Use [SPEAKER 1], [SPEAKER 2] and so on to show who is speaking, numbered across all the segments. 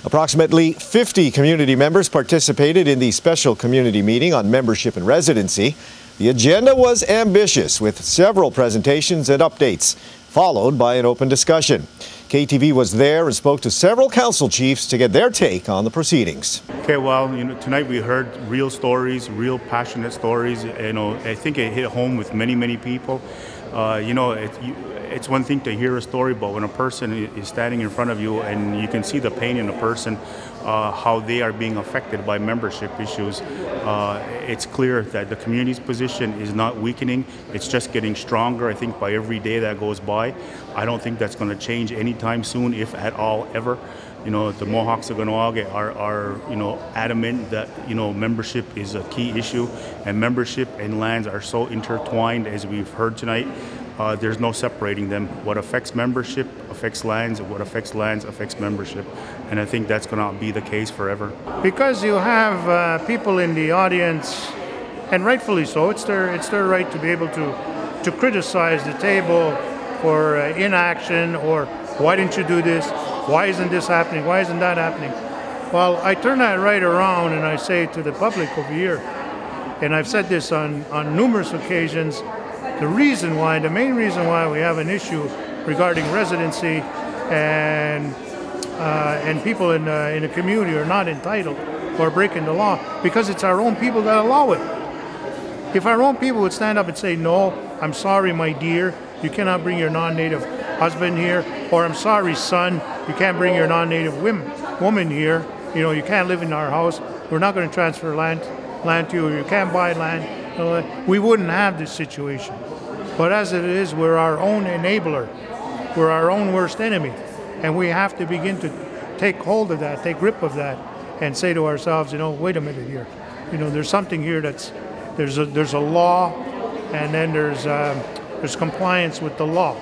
[SPEAKER 1] Approximately 50 community members participated in the special community meeting on membership and residency. The agenda was ambitious, with several presentations and updates, followed by an open discussion. KTV was there and spoke to several council chiefs to get their take on the proceedings.
[SPEAKER 2] Okay, well, tonight we heard real stories, real passionate stories. I think it hit home with many people. It's one thing to hear a story, but when a person is standing in front of you and you can see the pain in a person, how they are being affected by membership issues, it's clear that the community's position is not weakening. It's just getting stronger, I think, by every day that goes by. I don't think that's going to change anytime soon, if at all, ever. The Mohawks of Kahnawake are adamant that, membership is a key issue, and membership and lands are so intertwined, as we've heard tonight. There's no separating them. What affects membership affects lands, and what affects lands affects membership. And I think that's going to be the case forever.
[SPEAKER 3] Because you have people in the audience, and rightfully so, it's their right to be able to criticize the table for inaction, or why didn't you do this? Why isn't this happening? Why isn't that happening? Well, I turn that right around and I say to the public over here, and I've said this on numerous occasions, the main reason why we have an issue regarding residency and people in the community are not entitled or breaking the law, because it's our own people that allow it. If our own people would stand up and say, no, I'm sorry, my dear, you cannot bring your non-native husband here, or I'm sorry, son, you can't bring your non-native woman here, you can't live in our house, we're not going to transfer land to you, or you can't buy land, we wouldn't have this situation. But as it is, we're our own enabler, we're our own worst enemy, and we have to begin to take hold of that, take grip of that, and say to ourselves, wait a minute here, there's something here there's a law, and then there's compliance with the law.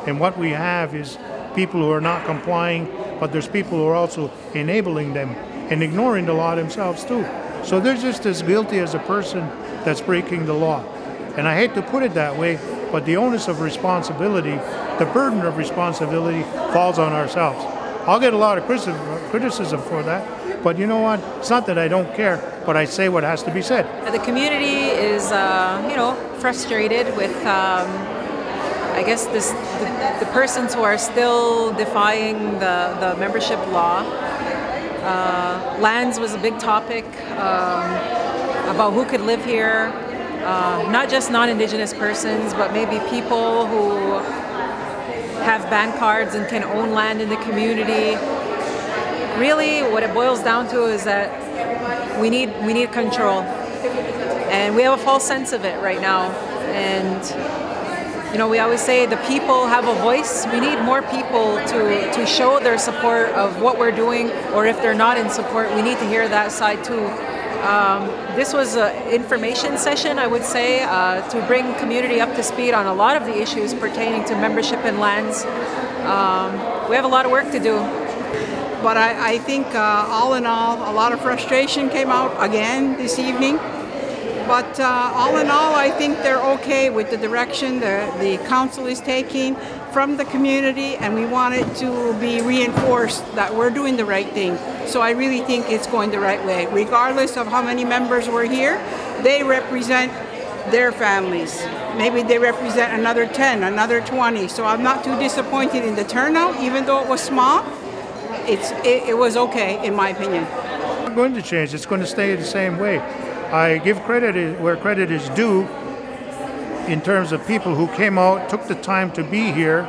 [SPEAKER 3] And what we have is people who are not complying, but there's people who are also enabling them and ignoring the law themselves too. So they're just as guilty as a person that's breaking the law. And I hate to put it that way, but the onus of responsibility, the burden of responsibility, falls on ourselves. I'll get a lot of criticism for that, but you know what? It's not that I don't care, but I say what has to be said.
[SPEAKER 4] The community is, frustrated with, I guess, the persons who are still defying the membership law. Lands was a big topic about who could live here, not just non-Indigenous persons, but maybe people who have bank cards and can own land in the community. Really, what it boils down to is that we need control, and we have a false sense of it right now. And we always say the people have a voice. We need more people to show their support of what we're doing, or if they're not in support, we need to hear that side too. This was an information session, I would say, to bring community up to speed on a lot of the issues pertaining to membership and lands. We have a lot of work to do.
[SPEAKER 5] But I think all in all, a lot of frustration came out again this evening. But all in all, I think they're okay with the direction the council is taking from the community, and we want it to be reinforced that we're doing the right thing. So I really think it's going the right way. Regardless of how many members were here, they represent their families. Maybe they represent another 10, another 20. So I'm not too disappointed in the turnout, even though it was small. It was okay, in my opinion.
[SPEAKER 3] It's not going to change. It's going to stay the same way. I give credit where credit is due in terms of people who came out, took the time to be here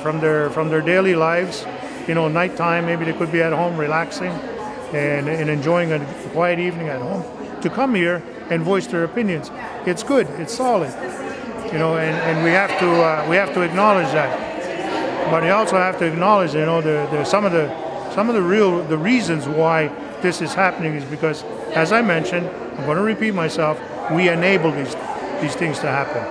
[SPEAKER 3] from their daily lives. Nighttime, maybe they could be at home relaxing and enjoying a quiet evening at home, to come here and voice their opinions. It's good, it's solid, and we have to acknowledge that. But you also have to acknowledge, some of the reasons why this is happening is because, as I mentioned, I'm going to repeat myself, we enable these things to happen.